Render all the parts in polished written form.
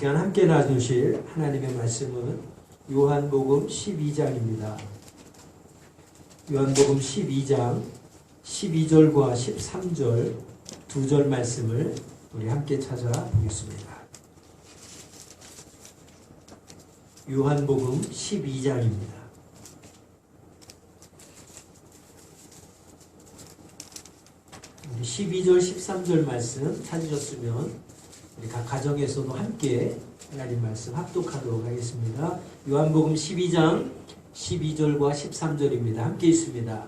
시간 함께 나누실 하나님의 말씀은 요한복음 12장입니다. 요한복음 12장 12절과 13절 두 절 말씀을 우리 함께 찾아보겠습니다. 요한복음 12장입니다. 우리 12절 13절 말씀 찾으셨으면 우리 각 가정에서도 함께 하나님 말씀 합독하도록 하겠습니다. 요한복음 12장 12절과 13절입니다. 함께 있습니다.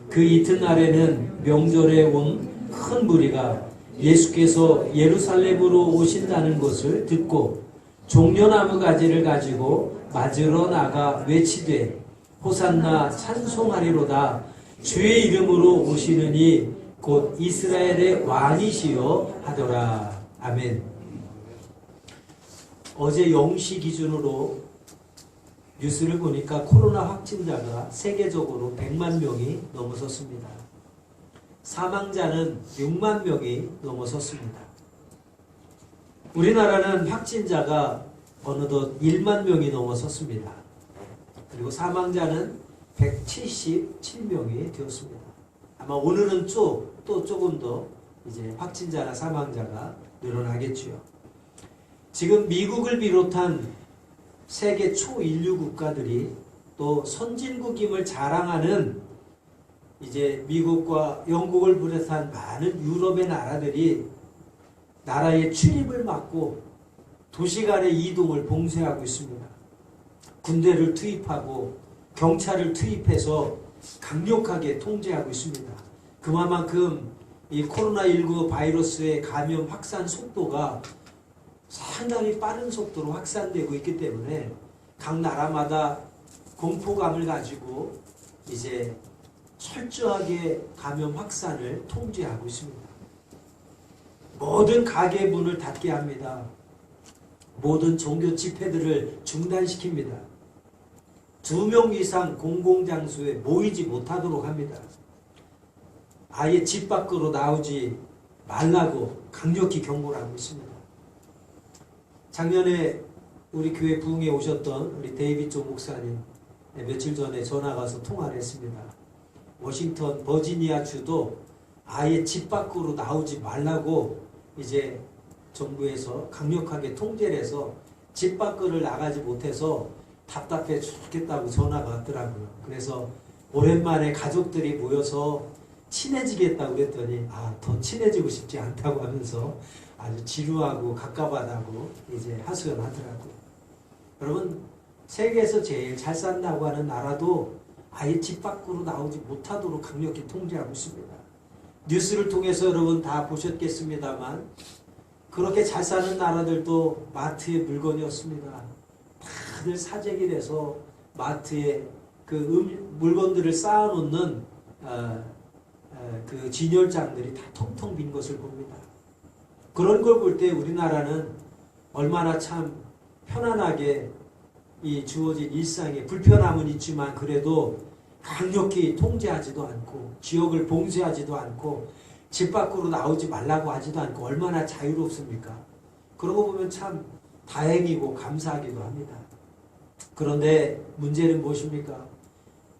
그 이튿날에는 명절에 온 큰 무리가 예수께서 예루살렘으로 오신다는 것을 듣고 종려나무 가지를 가지고 맞으러 나가 외치되 호산나 찬송하리로다. 주의 이름으로 오시느니 곧 이스라엘의 왕이시여 하더라. 아멘. 어제 0시 기준으로 뉴스를 보니까 코로나 확진자가 세계적으로 100만 명이 넘어섰습니다. 사망자는 6만 명이 넘어섰습니다. 우리나라는 확진자가 어느덧 1만 명이 넘어섰습니다. 그리고 사망자는 177명이 되었습니다. 아마 오늘은 또 조금 더 이제 확진자나 사망자가 늘어나겠지요. 지금 미국을 비롯한 세계 초인류 국가들이 또 선진국임을 자랑하는 이제 미국과 영국을 비롯한 많은 유럽의 나라들이 나라의 출입을 막고 도시 간의 이동을 봉쇄하고 있습니다. 군대를 투입하고 경찰을 투입해서 강력하게 통제하고 있습니다. 그만큼 이 코로나19 바이러스의 감염 확산 속도가 상당히 빠른 속도로 확산되고 있기 때문에 각 나라마다 공포감을 가지고 이제 철저하게 감염 확산을 통제하고 있습니다. 모든 가게 문을 닫게 합니다. 모든 종교 집회들을 중단시킵니다. 2명 이상 공공장소에 모이지 못하도록 합니다. 아예 집 밖으로 나오지 말라고 강력히 경고를 하고 있습니다. 작년에 우리 교회 부흥에 오셨던 우리 데이비드 조 목사님 며칠 전에 전화가 와서 통화를 했습니다. 워싱턴 버지니아 주도 아예 집 밖으로 나오지 말라고 이제 정부에서 강력하게 통제를 해서 집 밖을 나가지 못해서 답답해 죽겠다고 전화가 왔더라고요. 그래서 오랜만에 가족들이 모여서 친해지겠다고 그랬더니 더 친해지고 싶지 않다고 하면서 아주 지루하고 갑갑하다고 이제 하소연하더라고요. 여러분, 세계에서 제일 잘 산다고 하는 나라도 아예 집 밖으로 나오지 못하도록 강력히 통제하고 있습니다. 뉴스를 통해서 여러분 다 보셨겠습니다만 그렇게 잘 사는 나라들도 마트에 물건이 없습니다. 다들 사재기 돼서 마트에 그 물건들을 쌓아놓는 그 진열장들이 다 텅텅 빈 것을 봅니다. 그런 걸 볼 때 우리나라는 얼마나 참 편안하게 이 주어진 일상에 불편함은 있지만 그래도 강력히 통제하지도 않고 지역을 봉쇄하지도 않고 집 밖으로 나오지 말라고 하지도 않고 얼마나 자유롭습니까? 그런 거 보면 참 다행이고 감사하기도 합니다. 그런데 문제는 무엇입니까?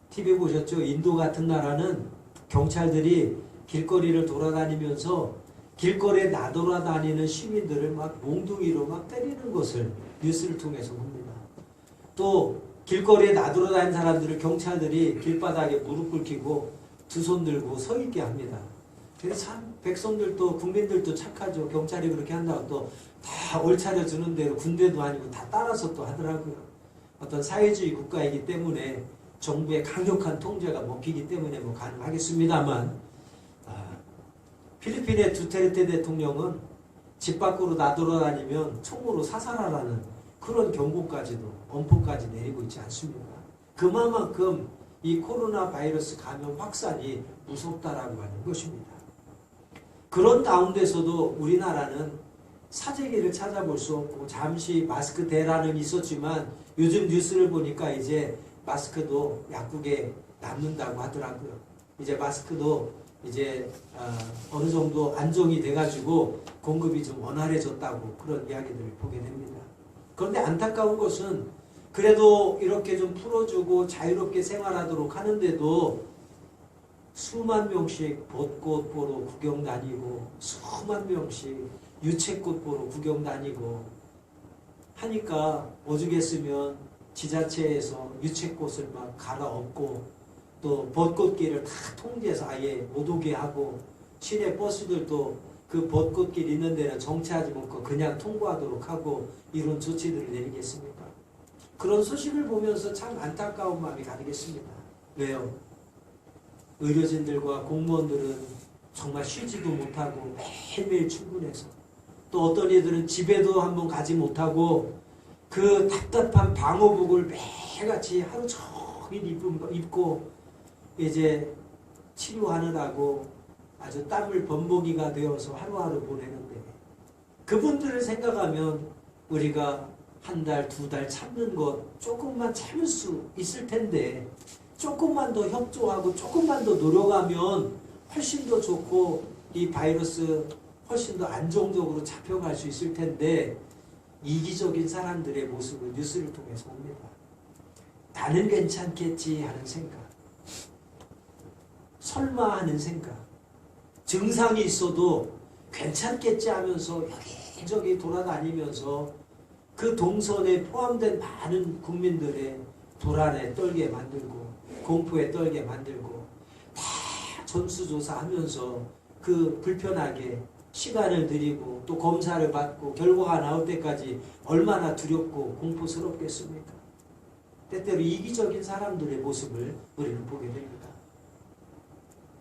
TV 보셨죠? 인도 같은 나라는 경찰들이 길거리를 돌아다니면서 길거리에 나돌아다니는 시민들을 막 몽둥이로 막 때리는 것을 뉴스를 통해서 봅니다. 또 길거리에 나돌아다니는 사람들을 경찰들이 길바닥에 무릎 꿇히고 두 손 들고 서 있게 합니다. 그래서 참 백성들도 국민들도 착하죠. 경찰이 그렇게 한다고 또 다 얼차려 주는 대로 군대도 아니고 다 따라서 또 하더라고요. 어떤 사회주의 국가이기 때문에 정부의 강력한 통제가 먹히기 때문에 뭐 가능하겠습니다만 필리핀의 두테르테 대통령은 집 밖으로 나돌아다니면 총으로 사살하라는 그런 경고까지도 엄포까지 내리고 있지 않습니까? 그만큼 이 코로나 바이러스 감염 확산이 무섭다라고 하는 것입니다. 그런 가운데서도 우리나라는 사재기를 찾아볼 수 없고 잠시 마스크 대란은 있었지만 요즘 뉴스를 보니까 이제 마스크도 약국에 남는다고 하더라고요. 이제 마스크도 이제 어느 정도 안정이 돼가지고 공급이 좀 원활해졌다고 그런 이야기들을 보게 됩니다. 그런데 안타까운 것은 그래도 이렇게 좀 풀어주고 자유롭게 생활하도록 하는데도 수만 명씩 벚꽃 보러 구경 다니고 수만 명씩 유채꽃 보러 구경 다니고 하니까 오죽했으면 지자체에서 유채꽃을 막 갈아엎고 또 벚꽃길을 다 통제해서 아예 못 오게 하고 시내 버스들도 그 벚꽃길 있는 데는 정차하지 않고 그냥 통과하도록 하고 이런 조치들을 내리겠습니까? 그런 소식을 보면서 참 안타까운 마음이 가득했습니다. 왜요? 의료진들과 공무원들은 정말 쉬지도 못하고 매일매일 출근해서 또 어떤 이들은 집에도 한번 가지 못하고 그 답답한 방호복을 매일같이 하루 종일 입고 이제 치료하느라고 아주 땀을 범벅이가 되어서 하루하루 보내는데 그분들을 생각하면 우리가 한 달, 두 달 참는 것 조금만 참을 수 있을 텐데 조금만 더 협조하고 조금만 더 노력하면 훨씬 더 좋고 이 바이러스 훨씬 더 안정적으로 잡혀갈 수 있을 텐데 이기적인 사람들의 모습을 뉴스를 통해서 봅니다. 나는 괜찮겠지 하는 생각, 설마 하는 생각, 증상이 있어도 괜찮겠지 하면서 여기저기 돌아다니면서 그 동선에 포함된 많은 국민들의 불안에 떨게 만들고 공포에 떨게 만들고 다 전수조사하면서 그 불편하게 시간을 들이고 또 검사를 받고 결과가 나올 때까지 얼마나 두렵고 공포스럽겠습니까? 때때로 이기적인 사람들의 모습을 우리는 보게 됩니다.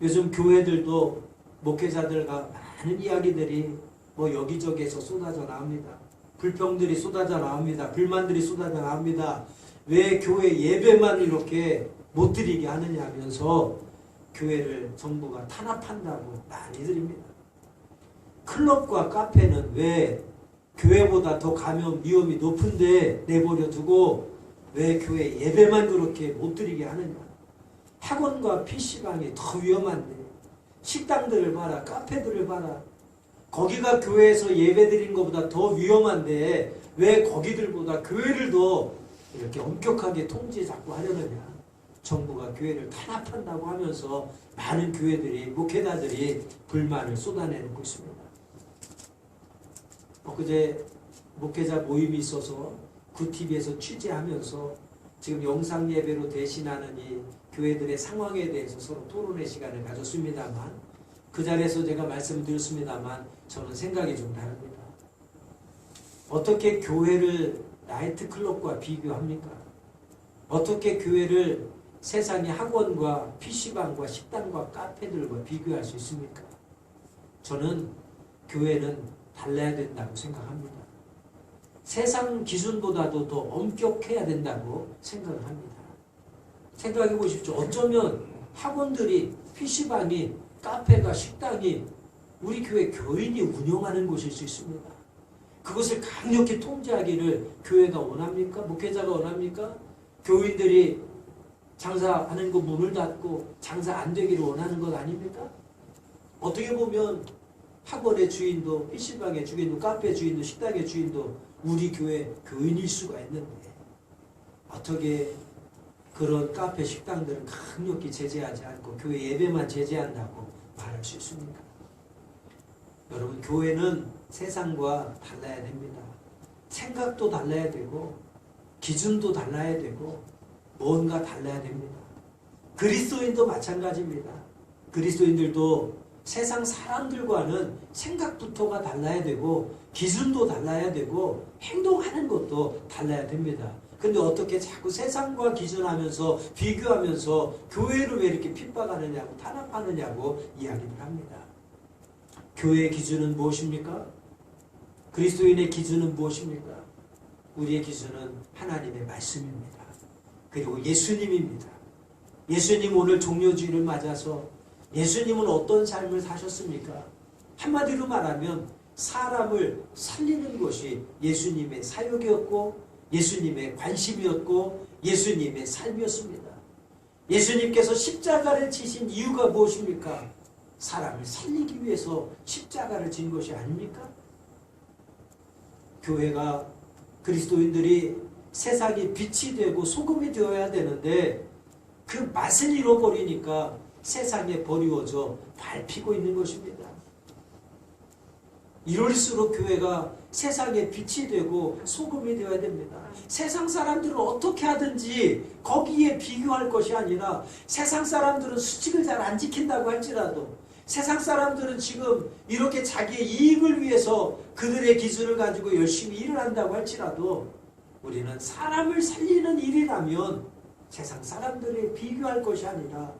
요즘 교회들도 목회자들과 많은 이야기들이 뭐 여기저기에서 쏟아져 나옵니다. 불평들이 쏟아져 나옵니다. 불만들이 쏟아져 나옵니다. 왜 교회 예배만 이렇게 못 드리게 하느냐 하면서 교회를 정부가 탄압한다고 많이 드립니다. 클럽과 카페는 왜 교회보다 더 감염 위험이 높은데 내버려 두고 왜 교회 예배만 그렇게 못 드리게 하느냐. 학원과 PC방이 더 위험한데 식당들을 봐라, 카페들을 봐라. 거기가 교회에서 예배 드리는 것보다 더 위험한데 왜 거기들보다 교회를 더 이렇게 엄격하게 통제 자꾸 하려느냐. 정부가 교회를 탄압한다고 하면서 많은 교회들이, 목회자들이 불만을 쏟아내고 있습니다. 엊그제 목회자 모임이 있어서 구TV에서 취재하면서 지금 영상 예배로 대신하는 이 교회들의 상황에 대해서 서로 토론의 시간을 가졌습니다만 그 자리에서 제가 말씀드렸습니다만 저는 생각이 좀 다릅니다. 어떻게 교회를 나이트클럽과 비교합니까? 어떻게 교회를 세상의 학원과 PC방과 식당과 카페들과 비교할 수 있습니까? 저는 교회는 달라야 된다고 생각합니다. 세상 기준보다도 더 엄격해야 된다고 생각을 합니다. 생각해 보십시오. 어쩌면 학원들이, PC방이, 카페가, 식당이 우리 교회 교인이 운영하는 곳일 수 있습니다. 그것을 강력히 통제하기를 교회가 원합니까? 목회자가 원합니까? 교인들이 장사하는 거 문을 닫고 장사 안 되기를 원하는 것 아닙니까? 어떻게 보면 학원의 주인도, PC방의 주인도, 카페 주인도, 식당의 주인도 우리 교회 교인일 수가 있는데 어떻게 그런 카페, 식당들을 강력히 제재하지 않고 교회 예배만 제재한다고 말할 수 있습니까? 여러분, 교회는 세상과 달라야 됩니다. 생각도 달라야 되고 기준도 달라야 되고 뭔가 달라야 됩니다. 그리스도인도 마찬가지입니다. 그리스도인들도 세상 사람들과는 생각부터가 달라야 되고 기준도 달라야 되고 행동하는 것도 달라야 됩니다. 근데 어떻게 자꾸 세상과 기준하면서 비교하면서 교회를 왜 이렇게 핍박하느냐고 탄압하느냐고 이야기를 합니다. 교회의 기준은 무엇입니까? 그리스도인의 기준은 무엇입니까? 우리의 기준은 하나님의 말씀입니다. 그리고 예수님입니다. 예수님 오늘 종료주일을 맞아서 예수님은 어떤 삶을 사셨습니까? 한마디로 말하면 사람을 살리는 것이 예수님의 사역이었고 예수님의 관심이었고 예수님의 삶이었습니다. 예수님께서 십자가를 지신 이유가 무엇입니까? 사람을 살리기 위해서 십자가를 진 것이 아닙니까? 교회가 그리스도인들이 세상에 빛이 되고 소금이 되어야 되는데 그 맛을 잃어버리니까 세상에 버리워져 밟히고 있는 것입니다. 이럴수록 교회가 세상에 빛이 되고 소금이 되어야 됩니다. 세상 사람들은 어떻게 하든지 거기에 비교할 것이 아니라 세상 사람들은 수칙을 잘 안 지킨다고 할지라도 세상 사람들은 지금 이렇게 자기의 이익을 위해서 그들의 기준을 가지고 열심히 일을 한다고 할지라도 우리는 사람을 살리는 일이라면 세상 사람들에 비교할 것이 아니라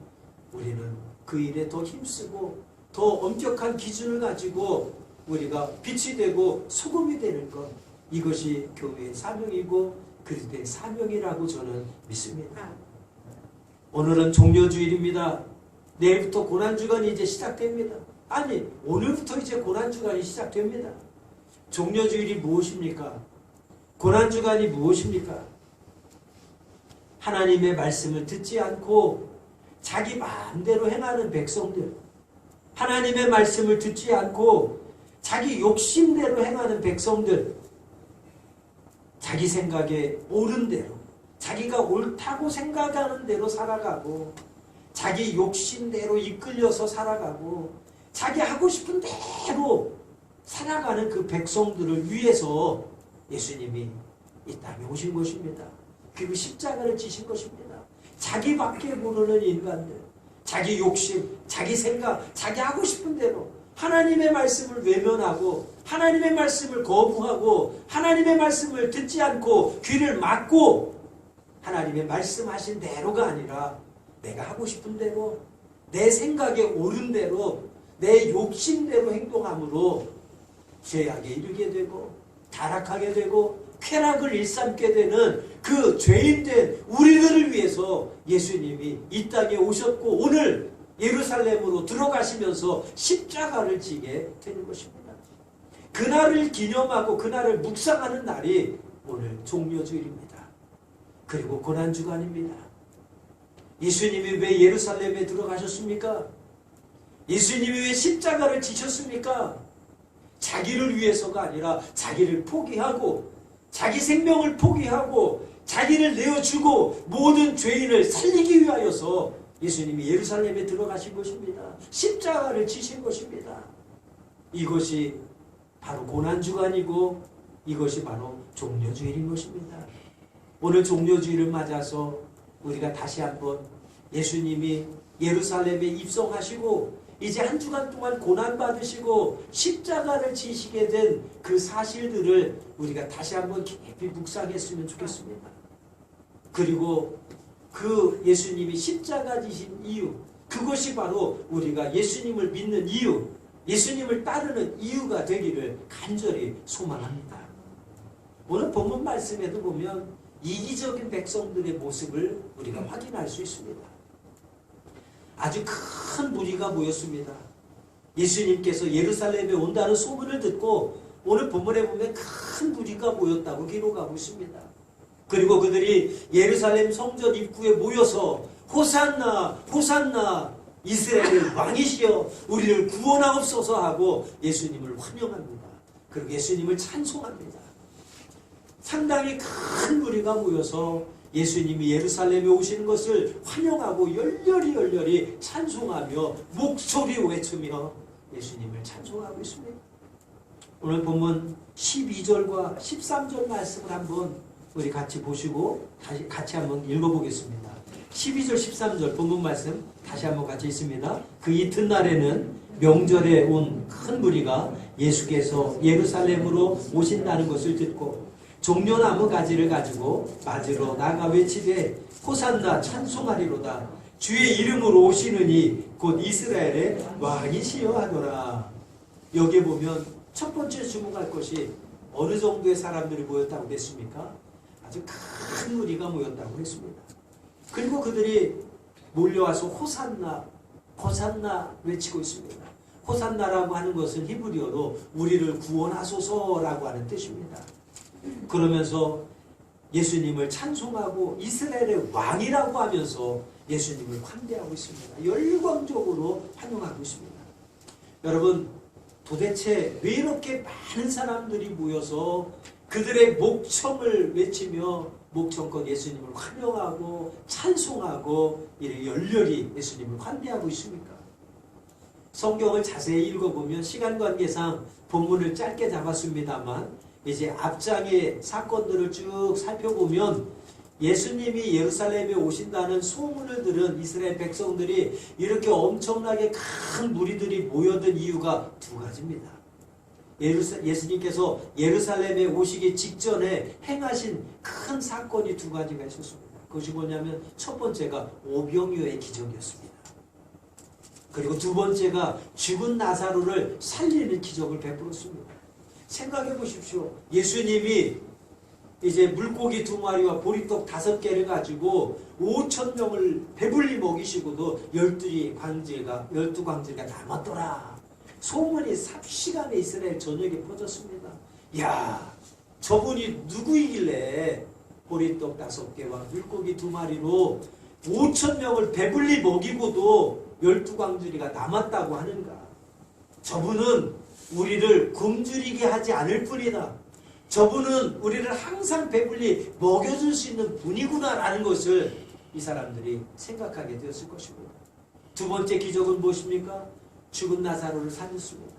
우리는 그 일에 더 힘쓰고 더 엄격한 기준을 가지고 우리가 빛이 되고 소금이 되는 것, 이것이 교회의 사명이고 그리스도의 사명이라고 저는 믿습니다. 오늘은 종려주일입니다. 내일부터 고난주간이 이제 시작됩니다. 아니, 오늘부터 이제 고난주간이 시작됩니다. 종려주일이 무엇입니까? 고난주간이 무엇입니까? 하나님의 말씀을 듣지 않고 자기 마음대로 행하는 백성들, 하나님의 말씀을 듣지 않고 자기 욕심대로 행하는 백성들, 자기 생각에 옳은 대로, 자기가 옳다고 생각하는 대로 살아가고 자기 욕심대로 이끌려서 살아가고 자기 하고 싶은 대로 살아가는 그 백성들을 위해서 예수님이 이 땅에 오신 것입니다. 그리고 십자가를 지신 것입니다. 자기밖에 모르는 인간들, 자기 욕심, 자기 생각, 자기 하고 싶은 대로 하나님의 말씀을 외면하고 하나님의 말씀을 거부하고 하나님의 말씀을 듣지 않고 귀를 막고 하나님의 말씀하신 대로가 아니라 내가 하고 싶은 대로 내 생각에 옳은 대로 내 욕심대로 행동함으로 죄악에 이르게 되고 타락하게 되고 쾌락을 일삼게 되는 그 죄인된 우리들을 위해서 예수님이 이 땅에 오셨고 오늘 예루살렘으로 들어가시면서 십자가를 지게 되는 것입니다. 그날을 기념하고 그날을 묵상하는 날이 오늘 종려주일입니다. 그리고 고난주간입니다. 예수님이 왜 예루살렘에 들어가셨습니까? 예수님이 왜 십자가를 지셨습니까? 자기를 위해서가 아니라 자기를 포기하고 자기 생명을 포기하고 자기를 내어주고 모든 죄인을 살리기 위하여서 예수님이 예루살렘에 들어가신 것입니다. 십자가를 지신 것입니다. 이것이 바로 고난주간이고 이것이 바로 종려주일인 것입니다. 오늘 종려주일을 맞아서 우리가 다시 한번 예수님이 예루살렘에 입성하시고 이제 한 주간 동안 고난받으시고 십자가를 지시게 된 그 사실들을 우리가 다시 한번 깊이 묵상했으면 좋겠습니다. 그리고 그 예수님이 십자가 지신 이유, 그것이 바로 우리가 예수님을 믿는 이유, 예수님을 따르는 이유가 되기를 간절히 소망합니다. 오늘 본문 말씀에도 보면 이기적인 백성들의 모습을 우리가 확인할 수 있습니다. 아주 큰 무리가 모였습니다. 예수님께서 예루살렘에 온다는 소문을 듣고 오늘 본문에 보면 큰 무리가 모였다고 기록하고 있습니다. 그리고 그들이 예루살렘 성전 입구에 모여서 호산나 호산나 이스라엘 왕이시여 우리를 구원하옵소서 하고 예수님을 환영합니다. 그리고 예수님을 찬송합니다. 상당히 큰 무리가 모여서 예수님이 예루살렘에 오시는 것을 환영하고 열렬히 찬송하며 목소리 외치며 예수님을 찬송하고 있습니다. 오늘 본문 12절과 13절 말씀을 한번 우리 같이 보시고 다시 같이 한번 읽어보겠습니다. 12절 13절 본문 말씀 다시 한번 같이 읽습니다. 그 이튿날에는 명절에 온 큰 무리가 예수께서 예루살렘으로 오신다는 것을 듣고 종려나무 가지를 가지고 맞으러 나가 외치되 호산나 찬송하리로다 주의 이름으로 오시느니 곧 이스라엘의 왕이시여 하더라. 여기에 보면 첫 번째 주목할 것이 어느 정도의 사람들이 모였다고 했습니까? 아주 큰 무리가 모였다고 했습니다. 그리고 그들이 몰려와서 호산나 호산나 외치고 있습니다. 호산나라고 하는 것은 히브리어로 우리를 구원하소서라고 하는 뜻입니다. 그러면서 예수님을 찬송하고 이스라엘의 왕이라고 하면서 예수님을 환대하고 있습니다. 열광적으로 환영하고 있습니다. 여러분 도대체 왜 이렇게 많은 사람들이 모여서 그들의 목청을 외치며 목청껏 예수님을 환영하고 찬송하고 이렇게 열렬히 예수님을 환대하고 있습니까? 성경을 자세히 읽어보면 시간 관계상 본문을 짧게 잡았습니다만 이제 앞장의 사건들을 쭉 살펴보면 예수님이 예루살렘에 오신다는 소문을 들은 이스라엘 백성들이 이렇게 엄청나게 큰 무리들이 모여든 이유가 두 가지입니다. 예수님께서 예루살렘에 오시기 직전에 행하신 큰 사건이 두 가지가 있었습니다. 그것이 뭐냐면 첫 번째가 오병이어의 기적이었습니다. 그리고 두 번째가 죽은 나사로를 살리는 기적을 베풀었습니다. 생각해 보십시오. 예수님이 이제 물고기 2마리와 보리떡 5개를 가지고 5,000명을 배불리 먹이시고도 12광지가 남았더라. 소문이 삽시간에 이스라엘 전역에 퍼졌습니다. 야, 저분이 누구이길래 보리떡 5개와 물고기 2마리로 5,000명을 배불리 먹이고도 12광주리가 남았다고 하는가. 저분은 우리를 굶주리게 하지 않을 뿐이다. 저분은 우리를 항상 배불리 먹여줄 수 있는 분이구나라는 것을 이 사람들이 생각하게 되었을 것이고, 두 번째 기적은 무엇입니까? 죽은 나사로를 살렸습니다.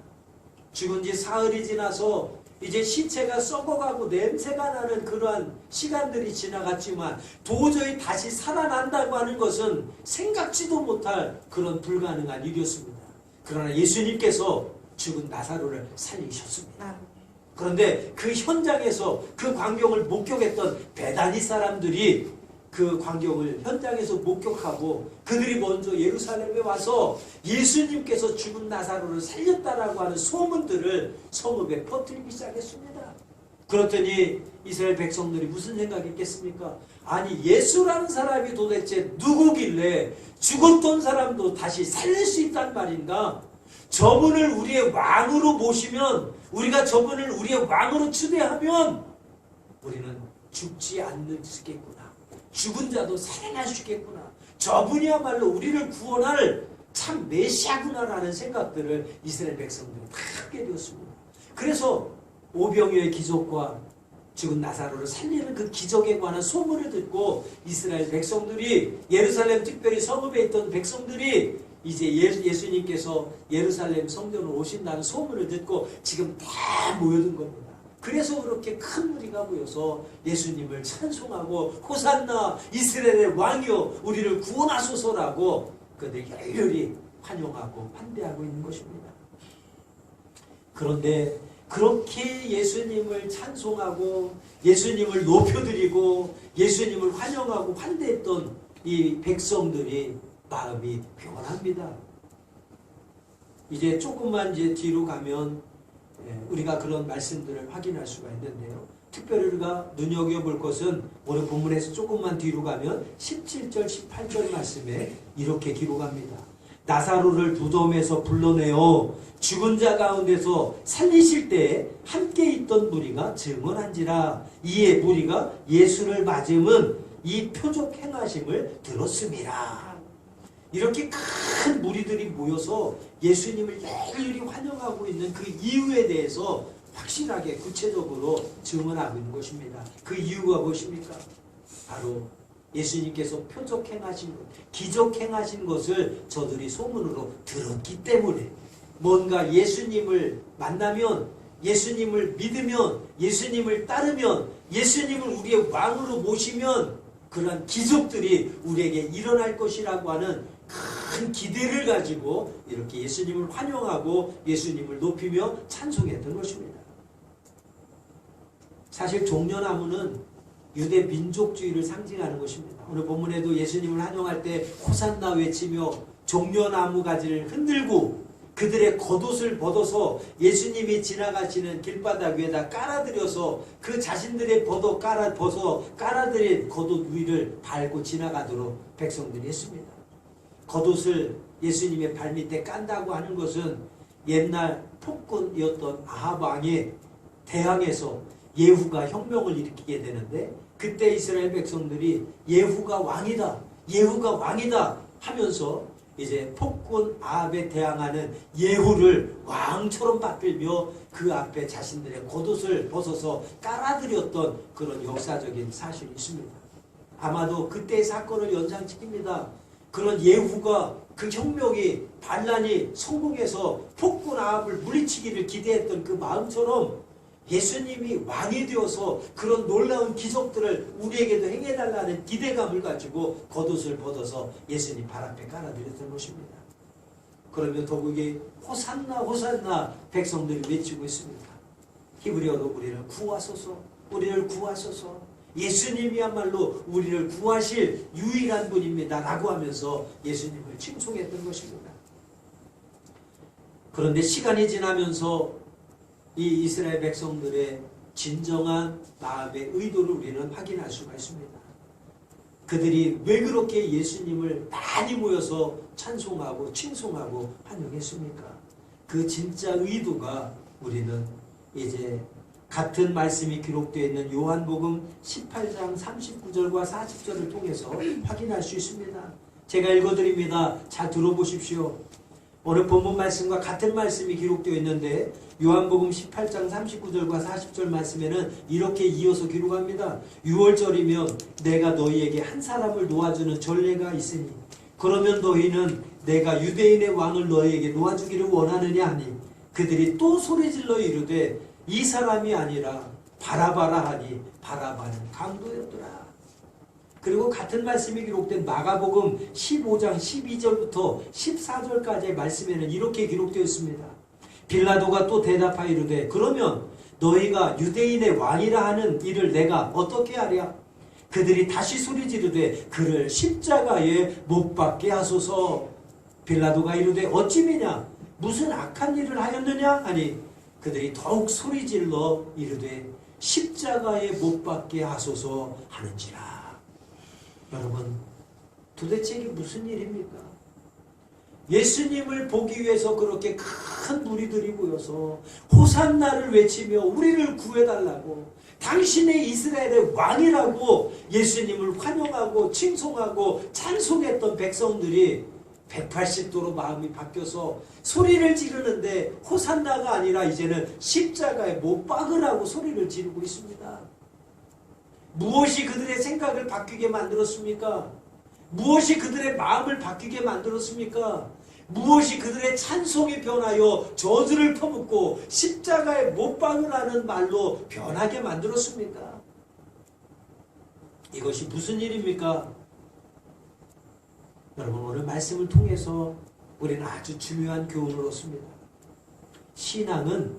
죽은 지 사흘이 지나서 이제 시체가 썩어가고 냄새가 나는 그러한 시간들이 지나갔지만 도저히 다시 살아난다고 하는 것은 생각지도 못할 그런 불가능한 일이었습니다. 그러나 예수님께서 죽은 나사로를 살리셨습니다. 그런데 그 현장에서 그 광경을 목격했던 베다니 사람들이 그 광경을 현장에서 목격하고 그들이 먼저 예루살렘에 와서 예수님께서 죽은 나사로를 살렸다라고 하는 소문들을 성읍에 퍼뜨리기 시작했습니다. 그렇더니 이스라엘 백성들이 무슨 생각했겠습니까? 아니, 예수라는 사람이 도대체 누구길래 죽었던 사람도 다시 살릴 수 있단 말인가? 저분을 우리의 왕으로 모시면, 우리가 저분을 우리의 왕으로 추대하면 우리는 죽지 않겠구나. 죽은 자도 살아날 수 있겠구나. 저분이야말로 우리를 구원할 참 메시아구나라는 생각들을 이스라엘 백성들이 다 하게 되었습니다. 그래서 오병이어의 기적과 죽은 나사로를 살리는 그 기적에 관한 소문을 듣고 이스라엘 백성들이, 예루살렘 특별히 성읍에 있던 백성들이 이제 예수님께서 예루살렘 성전으로 오신다는 소문을 듣고 지금 다 모여든 겁니다. 그래서 그렇게 큰 무리가 모여서 예수님을 찬송하고 호산나 이스라엘의 왕이여 우리를 구원하소서라고 그들 열렬히 환영하고 환대하고 있는 것입니다. 그런데 그렇게 예수님을 찬송하고 예수님을 높여드리고 예수님을 환영하고 환대했던 이 백성들이 마음이 변합니다. 이제 조금만 이제 뒤로 가면 우리가 그런 말씀들을 확인할 수가 있는데요. 특별히 우리가 눈여겨볼 것은 오늘 본문에서 조금만 뒤로 가면 17절, 18절 말씀에 이렇게 기록합니다. 나사로를 무덤에서 불러내어 죽은 자 가운데서 살리실 때에 함께 있던 무리가 증언한지라. 이에 무리가 예수를 맞음은 이 표적 행하심을 들었음이라. 이렇게 큰 무리들이 모여서 예수님을 열렬히 환영하고 있는 그 이유에 대해서 확실하게 구체적으로 증언하고 있는 것입니다. 그 이유가 무엇입니까? 바로 예수님께서 표적 행하신 것, 기적 행하신 것을 저들이 소문으로 들었기 때문에, 뭔가 예수님을 만나면, 예수님을 믿으면, 예수님을 따르면, 예수님을 우리의 왕으로 모시면 그러한 기적들이 우리에게 일어날 것이라고 하는 큰 기대를 가지고 이렇게 예수님을 환영하고 예수님을 높이며 찬송했던 것입니다. 사실 종려나무는 유대 민족주의를 상징하는 것입니다. 오늘 본문에도 예수님을 환영할 때 호산나 외치며 종려나무 가지를 흔들고 그들의 겉옷을 벗어서 예수님이 지나가시는 길바닥 위에다 깔아들여서 그 자신들의 깔아들인 겉옷 위를 밟고 지나가도록 백성들이 했습니다. 겉옷을 예수님의 발밑에 깐다고 하는 것은 옛날 폭군이었던 아합 왕에 대항해서 예후가 혁명을 일으키게 되는데, 그때 이스라엘 백성들이 예후가 왕이다, 예후가 왕이다 하면서 이제 폭군 아합에 대항하는 예후를 왕처럼 받들며 그 앞에 자신들의 겉옷을 벗어서 깔아드렸던 그런 역사적인 사실이 있습니다. 아마도 그때의 사건을 연상시킵니다. 그런 예후가 그 혁명이 반란이 성공해서 폭군 아합을 물리치기를 기대했던 그 마음처럼 예수님이 왕이 되어서 그런 놀라운 기적들을 우리에게도 행해달라는 기대감을 가지고 겉옷을 벗어서 예수님 발 앞에 깔아드렸던 것입니다. 그러면 더욱이 호산나 호산나 백성들이 외치고 있습니다. 히브리어로 우리를 구하소서, 우리를 구하소서, 예수님이야말로 우리를 구하실 유일한 분입니다 라고 하면서 예수님을 칭송했던 것입니다. 그런데 시간이 지나면서 이 이스라엘 백성들의 진정한 마음의 의도를 우리는 확인할 수가 있습니다. 그들이 왜 그렇게 예수님을 많이 모여서 찬송하고 칭송하고 환영했습니까? 그 진짜 의도가 우리는 이제 같은 말씀이 기록되어 있는 요한복음 18장 39절과 40절을 통해서 확인할 수 있습니다. 제가 읽어드립니다. 잘 들어보십시오. 오늘 본문 말씀과 같은 말씀이 기록되어 있는데 요한복음 18장 39절과 40절 말씀에는 이렇게 이어서 기록합니다. 6월절이면 내가 너희에게 한 사람을 놓아주는 전례가 있으니 그러면 너희는 내가 유대인의 왕을 너희에게 놓아주기를 원하느냐 하니 그들이 또 소리질러 이르되 이 사람이 아니라 바라바라 하니 바라바는 강도였더라. 그리고 같은 말씀이 기록된 마가복음 15장 12절부터 14절까지의 말씀에는 이렇게 기록되어 있습니다. 빌라도가 또 대답하여 이르되 그러면 너희가 유대인의 왕이라 하는 이를 내가 어떻게 하랴? 그들이 다시 소리 지르되 그를 십자가에 못 박게 하소서. 빌라도가 이르되 어찌미냐? 무슨 악한 일을 하였느냐? 하니 그들이 더욱 소리 질러 이르되 십자가에 못 박게 하소서 하는지라. 여러분, 도대체 이게 무슨 일입니까? 예수님을 보기 위해서 그렇게 큰 무리들이 모여서 호산나를 외치며 우리를 구해달라고 당신의 이스라엘의 왕이라고 예수님을 환영하고 칭송하고 찬송했던 백성들이 180도로 마음이 바뀌어서 소리를 지르는데 호산나가 아니라 이제는 십자가에 못 박으라고 소리를 지르고 있습니다. 무엇이 그들의 생각을 바뀌게 만들었습니까? 무엇이 그들의 마음을 바뀌게 만들었습니까? 무엇이 그들의 찬송이 변하여 저주를 퍼붓고 십자가에 못 박으라는 말로 변하게 만들었습니까? 이것이 무슨 일입니까? 여러분, 오늘 말씀을 통해서 우리는 아주 중요한 교훈을 얻습니다. 신앙은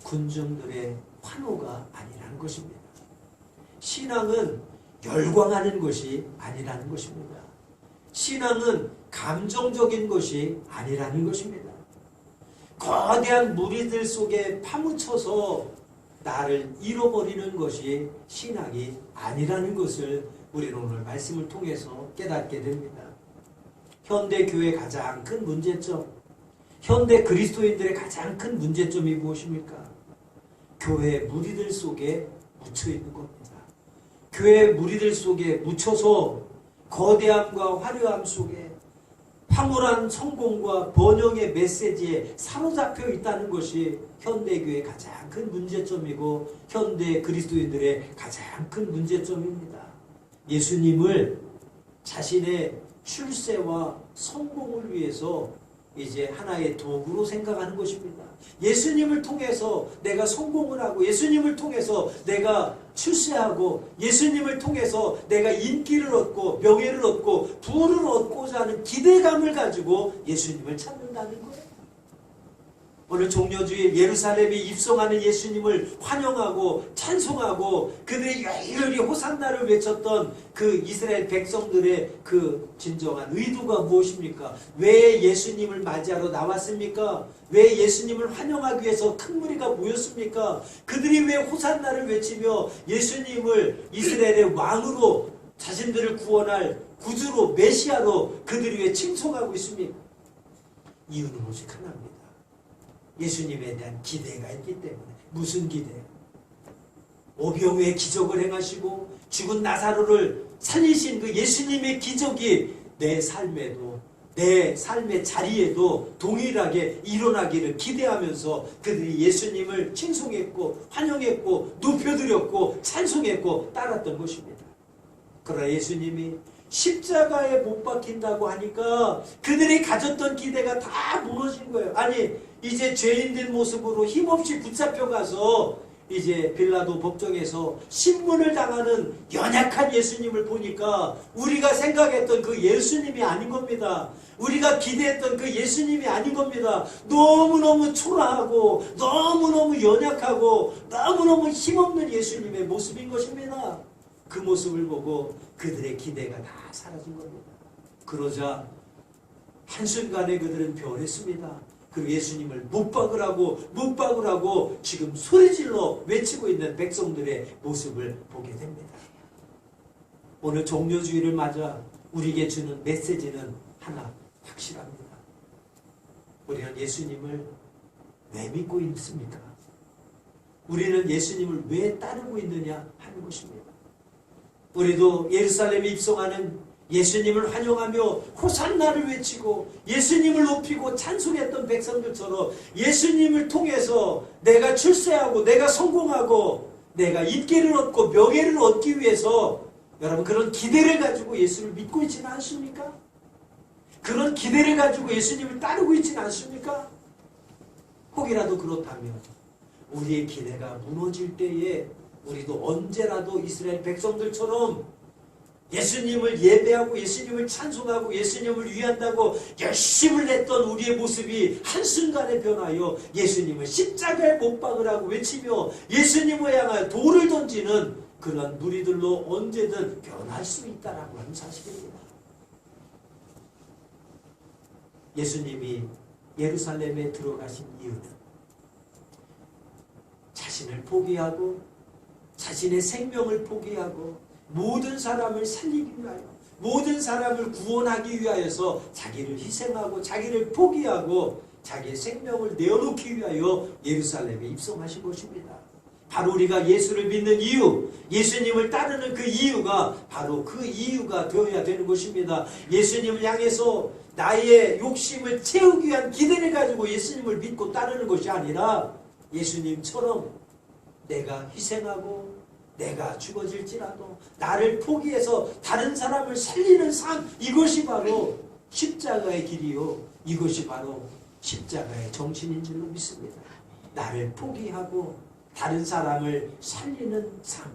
군중들의 환호가 아니라는 것입니다. 신앙은 열광하는 것이 아니라는 것입니다. 신앙은 감정적인 것이 아니라는 것입니다. 거대한 무리들 속에 파묻혀서 나를 잃어버리는 것이 신앙이 아니라는 것을 우리는 오늘 말씀을 통해서 깨닫게 됩니다. 현대 교회의 가장 큰 문제점, 현대 그리스도인들의 가장 큰 문제점이 무엇입니까? 교회 무리들 속에 묻혀 있는 겁니다. 교회 무리들 속에 묻혀서 거대함과 화려함 속에 황홀한 성공과 번영의 메시지에 사로잡혀 있다는 것이 현대교회의 가장 큰 문제점이고 현대 그리스도인들의 가장 큰 문제점입니다. 예수님을 자신의 출세와 성공을 위해서 이제 하나의 도구로 생각하는 것입니다. 예수님을 통해서 내가 성공을 하고 예수님을 통해서 내가 출세하고 예수님을 통해서 내가 인기를 얻고 명예를 얻고 부를 얻고자 하는 기대감을 가지고 예수님을 찾는다는 거예요. 오늘 종려주일 예루살렘에 입성하는 예수님을 환영하고 찬송하고 그들의 열렬히 호산나를 외쳤던 그 이스라엘 백성들의 그 진정한 의도가 무엇입니까? 왜 예수님을 맞이하러 나왔습니까? 왜 예수님을 환영하기 위해서 큰 무리가 모였습니까? 그들이 왜 호산나를 외치며 예수님을 이스라엘의 왕으로 자신들을 구원할 구주로 메시아로 그들이 왜 칭송하고 있습니까? 이유는 오직 하나입니다. 예수님에 대한 기대가 있기 때문에. 무슨 기대? 오병이의 기적을 행하시고 죽은 나사로를 살리신 그 예수님의 기적이 내 삶에도 내 삶의 자리에도 동일하게 일어나기를 기대하면서 그들이 예수님을 칭송했고 환영했고 높여드렸고 찬송했고 따랐던 것입니다. 그러나 예수님이 십자가에 못 박힌다고 하니까 그들이 가졌던 기대가 다 무너진 거예요. 아니 이제 죄인된 모습으로 힘없이 붙잡혀가서 이제 빌라도 법정에서 신문을 당하는 연약한 예수님을 보니까 우리가 생각했던 그 예수님이 아닌 겁니다. 우리가 기대했던 그 예수님이 아닌 겁니다. 너무너무 초라하고 너무너무 연약하고 너무너무 힘없는 예수님의 모습인 것입니다. 그 모습을 보고 그들의 기대가 다 사라진 겁니다. 그러자 한순간에 그들은 변했습니다. 그리고 예수님을 못 박으라고 지금 소리질러 외치고 있는 백성들의 모습을 보게 됩니다. 오늘 종료주의를 맞아 우리에게 주는 메시지는 하나 확실합니다. 우리는 예수님을 왜 믿고 있습니까? 우리는 예수님을 왜 따르고 있느냐 하는 것입니다. 우리도 예루살렘에 입성하는 예수님을 환영하며 호산나를 외치고 예수님을 높이고 찬송했던 백성들처럼 예수님을 통해서 내가 출세하고 내가 성공하고 내가 인기를 얻고 명예를 얻기 위해서 여러분 그런 기대를 가지고 예수를 믿고 있지는 않습니까? 그런 기대를 가지고 예수님을 따르고 있지는 않습니까? 혹이라도 그렇다면 우리의 기대가 무너질 때에 우리도 언제라도 이스라엘 백성들처럼 예수님을 예배하고 예수님을 찬송하고 예수님을 위한다고 열심을 냈던 우리의 모습이 한순간에 변하여 예수님을 십자가에 못 박으라고 외치며 예수님을 향하여 돌을 던지는 그런 무리들로 언제든 변할 수 있다라고 하는 사실입니다. 예수님이 예루살렘에 들어가신 이유는 자신을 포기하고 자신의 생명을 포기하고 모든 사람을 살리기 위하여 모든 사람을 구원하기 위하여서 자기를 희생하고 자기를 포기하고 자기의 생명을 내어놓기 위하여 예루살렘에 입성하신 것입니다. 바로 우리가 예수를 믿는 이유, 예수님을 따르는 그 이유가 바로 그 이유가 되어야 되는 것입니다. 예수님을 향해서 나의 욕심을 채우기 위한 기대를 가지고 예수님을 믿고 따르는 것이 아니라 예수님처럼 내가 희생하고 내가 죽어질지라도 나를 포기해서 다른 사람을 살리는 삶, 이것이 바로 십자가의 길이요, 이것이 바로 십자가의 정신인 줄로 믿습니다. 나를 포기하고 다른 사람을 살리는 삶,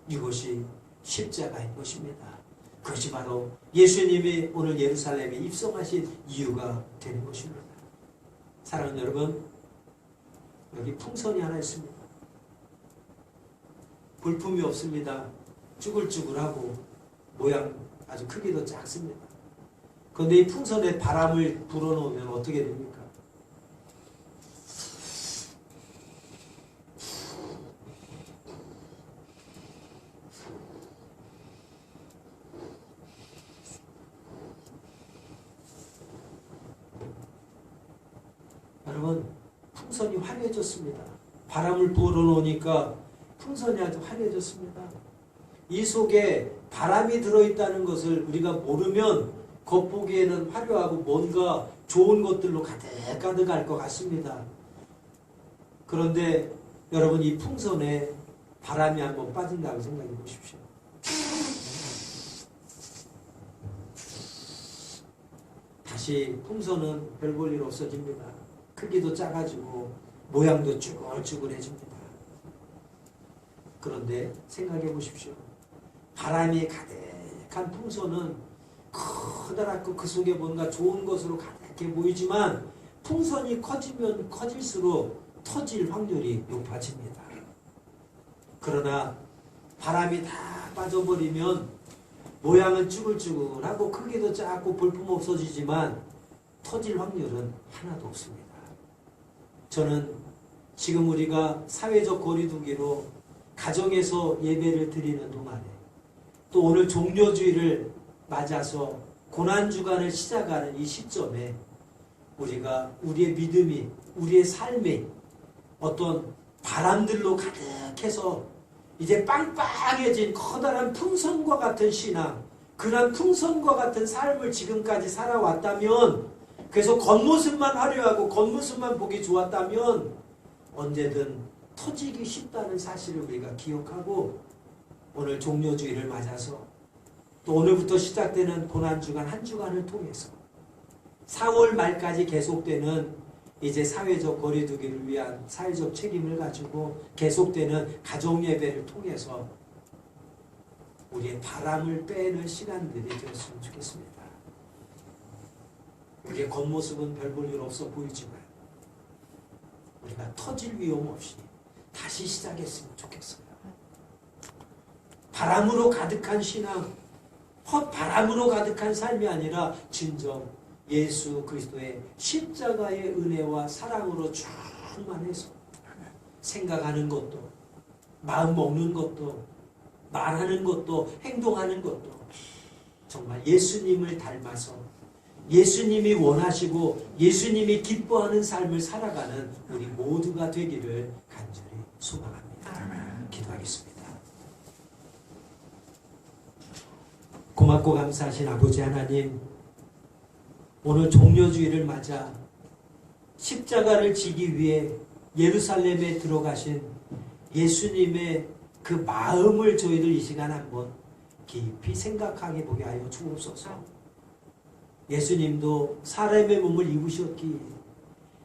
이것이 십자가인 것입니다. 그것이 바로 예수님이 오늘 예루살렘에 입성하신 이유가 되는 것입니다. 사랑하는 여러분, 여기 풍선이 하나 있습니다. 볼품이 없습니다. 쭈글쭈글하고 모양 아주 크기도 작습니다. 그런데 이 풍선에 바람을 불어넣으면 어떻게 됩니까? 여러분, 풍선이 화려해졌습니다. 바람을 불어넣으니까 풍선이 아주 화려해졌습니다. 이 속에 바람이 들어있다는 것을 우리가 모르면 겉보기에는 화려하고 뭔가 좋은 것들로 가득가득할 것 같습니다. 그런데 여러분, 이 풍선에 바람이 한번 빠진다고 생각해 보십시오. 다시 풍선은 별 볼 일 없어집니다. 크기도 작아지고 모양도 쭈글쭈글해집니다. 그런데 생각해 보십시오. 바람이 가득한 풍선은 커다랗고 그 속에 뭔가 좋은 것으로 가득해 보이지만 풍선이 커지면 커질수록 터질 확률이 높아집니다. 그러나 바람이 다 빠져버리면 모양은 쭈글쭈글하고 크기도 작고 볼품 없어지지만 터질 확률은 하나도 없습니다. 저는 지금 우리가 사회적 거리두기로 가정에서 예배를 드리는 동안에 또 오늘 종료주의를 맞아서 고난주간을 시작하는 이 시점에 우리가 우리의 믿음이 우리의 삶이 어떤 바람들로 가득해서 이제 빵빵해진 커다란 풍선과 같은 신앙, 그런 풍선과 같은 삶을 지금까지 살아왔다면, 그래서 겉모습만 화려하고 겉모습만 보기 좋았다면 언제든 터지기 쉽다는 사실을 우리가 기억하고, 오늘 종료주의를 맞아서 또 오늘부터 시작되는 고난주간 한 주간을 통해서 4월 말까지 계속되는 이제 사회적 거리두기를 위한 사회적 책임을 가지고 계속되는 가정예배를 통해서 우리의 바람을 빼는 시간들이 되었으면 좋겠습니다. 우리의 겉모습은 별 볼 일 없어 보이지만 우리가 터질 위험 없이 다시 시작했으면 좋겠어요. 바람으로 가득한 신앙, 헛바람으로 가득한 삶이 아니라 진정 예수 그리스도의 십자가의 은혜와 사랑으로 충만해서 생각하는 것도, 마음 먹는 것도, 말하는 것도, 행동하는 것도 정말 예수님을 닮아서 예수님이 원하시고 예수님이 기뻐하는 삶을 살아가는 우리 모두가 되기를 간절히 소망합니다. 기도하겠습니다. 고맙고 감사하신 아버지 하나님, 오늘 종려주의를 맞아 십자가를 지기 위해 예루살렘에 들어가신 예수님의 그 마음을 저희들 이 시간 한번 깊이 생각하게 보게 하여 주옵소서. 예수님도 사람의 몸을 입으셨기에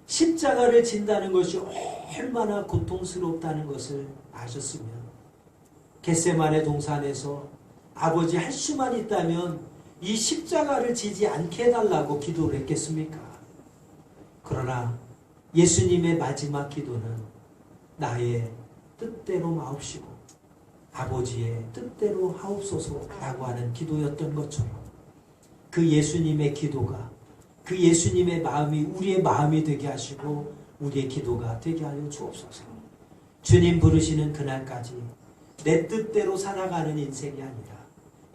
십자가를 진다는 것이 얼마나 고통스럽다는 것을 아셨으면 겟세마네 동산에서 아버지 할 수만 있다면 이 십자가를 지지 않게 해달라고 기도를 했겠습니까? 그러나 예수님의 마지막 기도는 나의 뜻대로 마옵시고 아버지의 뜻대로 하옵소서라고 하는 기도였던 것처럼 그 예수님의 기도가, 그 예수님의 마음이 우리의 마음이 되게 하시고 우리의 기도가 되게 하여 주옵소서. 주님 부르시는 그날까지 내 뜻대로 살아가는 인생이 아니라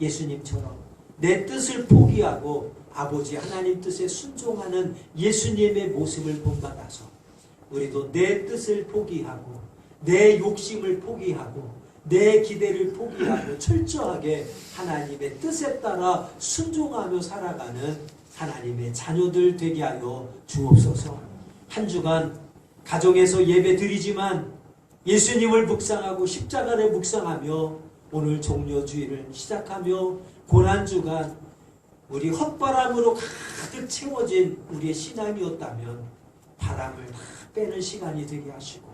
예수님처럼 내 뜻을 포기하고 아버지 하나님 뜻에 순종하는 예수님의 모습을 본받아서 우리도 내 뜻을 포기하고 내 욕심을 포기하고 내 기대를 포기하고 철저하게 하나님의 뜻에 따라 순종하며 살아가는 하나님의 자녀들 되게 하여 주옵소서. 한 주간 가정에서 예배 드리지만 예수님을 묵상하고 십자가를 묵상하며 오늘 종려주의를 시작하며 고난주간 우리 헛바람으로 가득 채워진 우리의 신앙이었다면 바람을 다 빼는 시간이 되게 하시고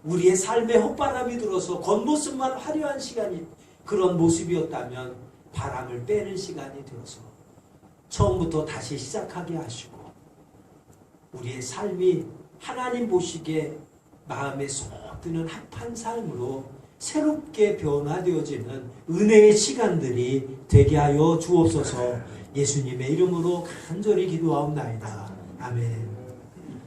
우리의 삶에 헛바람이 들어서 겉모습만 화려한 시간이 그런 모습이었다면 바람을 빼는 시간이 되어서 처음부터 다시 시작하게 하시고 우리의 삶이 하나님 보시기에 마음에 쏙 드는 합한 삶으로 새롭게 변화되어지는 은혜의 시간들이 되게 하여 주옵소서. 예수님의 이름으로 간절히 기도하옵나이다. 아멘.